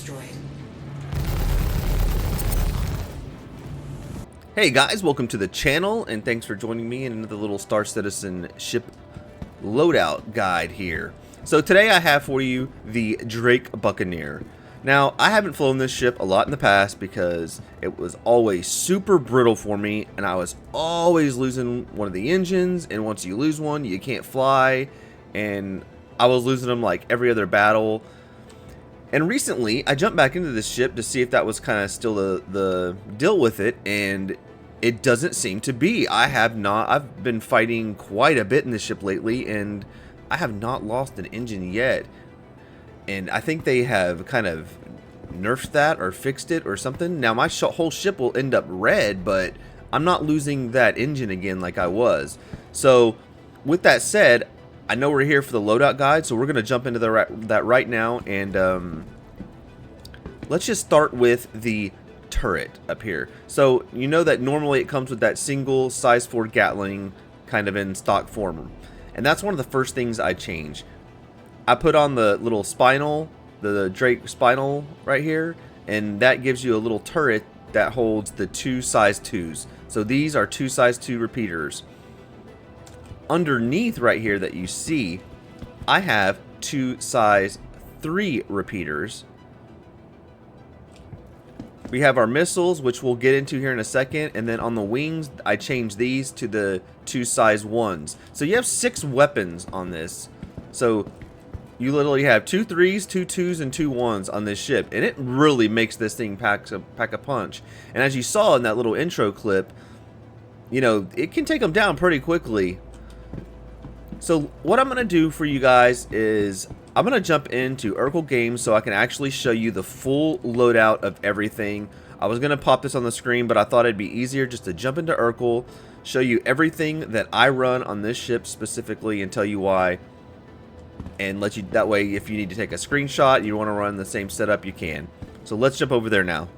destroyed. Hey guys, welcome to the channel and thanks for joining me in another little Star Citizen ship loadout guide here. So today I have for you the Drake Buccaneer. Now I haven't flown this ship a lot in the past because it was always super brittle for me and I was always losing one of the engines, and once you lose one you can't fly, and I was losing them like every other battle. And recently I jumped back into this ship to see if that was kind of still the deal with it, and it doesn't seem to be. I've been fighting quite a bit in this ship lately, and I have not lost an engine yet. And I think they have kind of nerfed that or fixed it or something. Now my whole ship will end up red, but I'm not losing that engine again like I was. So with that said, I know we're here for the loadout guide, so we're going to jump into that right now. And let's just start with the turret up here. So you know that normally it comes with that single size 4 Gatling kind of in stock form, and that's one of the first things I change. I put on the little spinal, the Drake spinal right here, and that gives you a little turret that holds the 2 size 2s. So these are 2 size 2 repeaters. Underneath right here that you see, I have 2 size 3 repeaters. We have our missiles, which we'll get into here in a second, and then on the wings I changed these to the 2 size 1s. So you have 6 weapons on this. So you literally have 2 3s, 2 2s, and 2 1s on this ship, and it really makes this thing pack a punch. And as you saw in that little intro clip, you know, it can take them down pretty quickly. So what I'm going to do for you guys is I'm going to jump into ERKUL games so I can actually show you the full loadout of everything. I was going to pop this on the screen, but I thought it'd be easier just to jump into ERKUL, show you everything that I run on this ship specifically, and tell you why. And let you, that way if you need to take a screenshot, you want to run the same setup, you can. So let's jump over there now.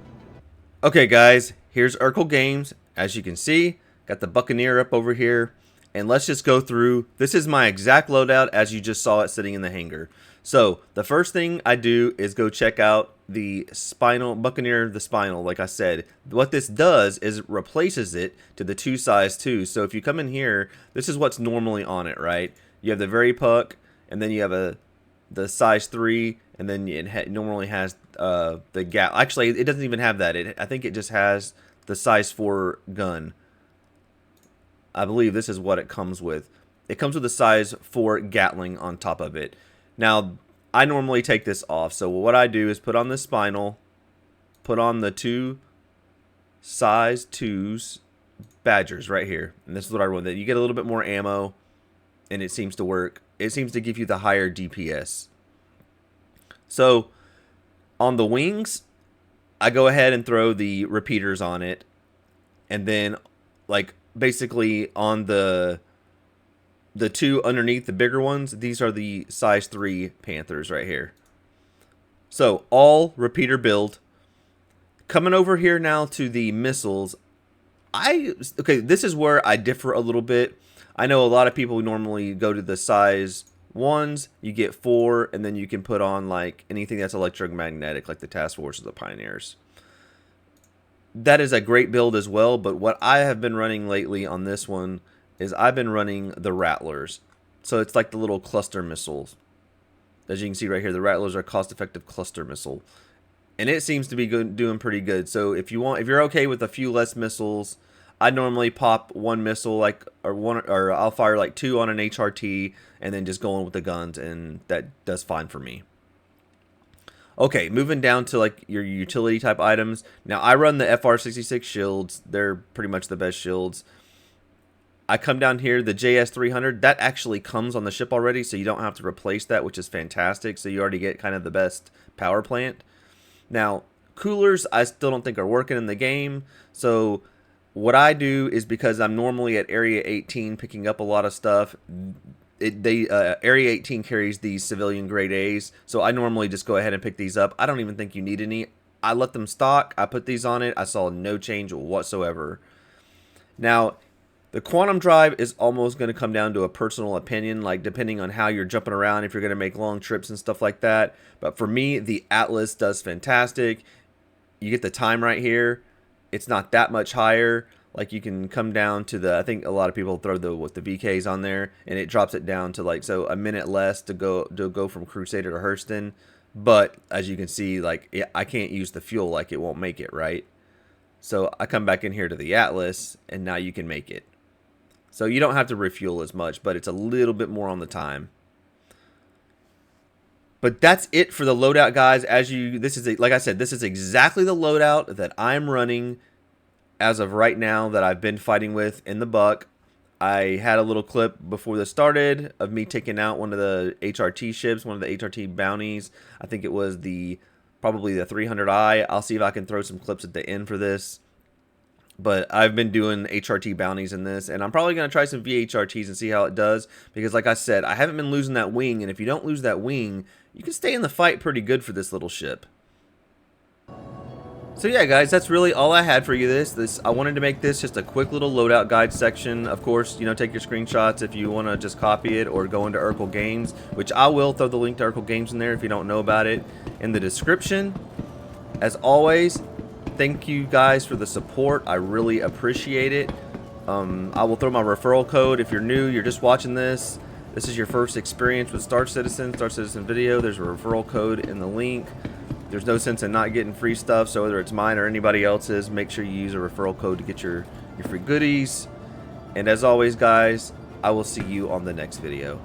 Okay guys, here's ERKUL games. As you can see, got the Buccaneer up over here. And let's just go through. This is my exact loadout as you just saw it sitting in the hangar. So the first thing I do is go check out the spinal Buccaneer, the spinal. Like I said, what this does is it replaces it to the 2 size 2. So if you come in here, this is what's normally on it, right? You have the very puck, and then you have the size 3, and then it normally has the gap. Actually, it doesn't even have that. I think it just has the size 4 gun. I believe this is what it comes with. It comes with a size 4 Gatling on top of it. Now, I normally take this off. So what I do is put on this spinal, put on the 2 size 2s Badgers right here. And this is what I run. You get a little bit more ammo, and it seems to work. It seems to give you the higher DPS. So on the wings, I go ahead and throw the repeaters on it. And then, like, basically on the 2 underneath, the bigger ones, these are the size 3 Panthers right here. So all repeater build. Coming over here now to the missiles, okay, this is where I differ a little bit. I know a lot of people normally go to the size 1s, you get 4, and then you can put on like anything that's electromagnetic, like the Task Force or the Pioneers. That is a great build as well, but what I have been running lately on this one is I've been running the Rattlers. So it's like the little cluster missiles. As you can see right here, the Rattlers are a cost-effective cluster missile, and it seems to be doing pretty good. So if you're okay with a few less missiles, I normally pop 1 missile, or I'll fire like 2 on an HRT, and then just go on with the guns, and that does fine for me. Okay, moving down to like your utility type items. Now I run the FR66 shields. They're pretty much the best shields. I come down here, the JS300, that actually comes on the ship already, so you don't have to replace that, which is fantastic. So you already get kind of the best power plant. Now, coolers I still don't think are working in the game. So what I do is, because I'm normally at Area 18 picking up a lot of stuff, Area 18 carries these civilian grade A's, so I normally just go ahead and pick these up. I don't even think you need any. I let them stock. I put these on it. I saw no change whatsoever. Now, The quantum drive is almost going to come down to a personal opinion, like depending on how you're jumping around, if you're going to make long trips and stuff like that. But for me, the Atlas does fantastic. You get the time right here. It's not that much higher. Like you can come down to the, I think a lot of people throw the VKs on there, and it drops it down to like, so a minute less to go from Crusader to Hurston. But as you can see, like I can't use the fuel, like it won't make it, right? So I come back in here to the Atlas, and now you can make it. So you don't have to refuel as much, but it's a little bit more on the time. But that's it for the loadout, guys. Like I said, this is exactly the loadout that I'm running as of right now that I've been fighting with in the Buck. I had a little clip before this started of me taking out one of the HRT ships, one of the HRT bounties. I think it was probably the 300i. I'll see if I can throw some clips at the end for this. But I've been doing HRT bounties in this, and I'm probably going to try some VHRTs and see how it does. Because like I said, I haven't been losing that wing, and if you don't lose that wing, you can stay in the fight pretty good for this little ship. So yeah, guys, that's really all I had for you. I wanted to make this just a quick little loadout guide section. Of course, you know, take your screenshots if you want to just copy it or go into ERKUL Games, which I will throw the link to ERKUL Games in there if you don't know about it in the description. As always, thank you guys for the support. I really appreciate it. I will throw my referral code. If you're new, you're just watching this is your first experience with Star Citizen Video, there's a referral code in the link. There's no sense in not getting free stuff, so whether it's mine or anybody else's, make sure you use a referral code to get your free goodies. And as always, guys, I will see you on the next video.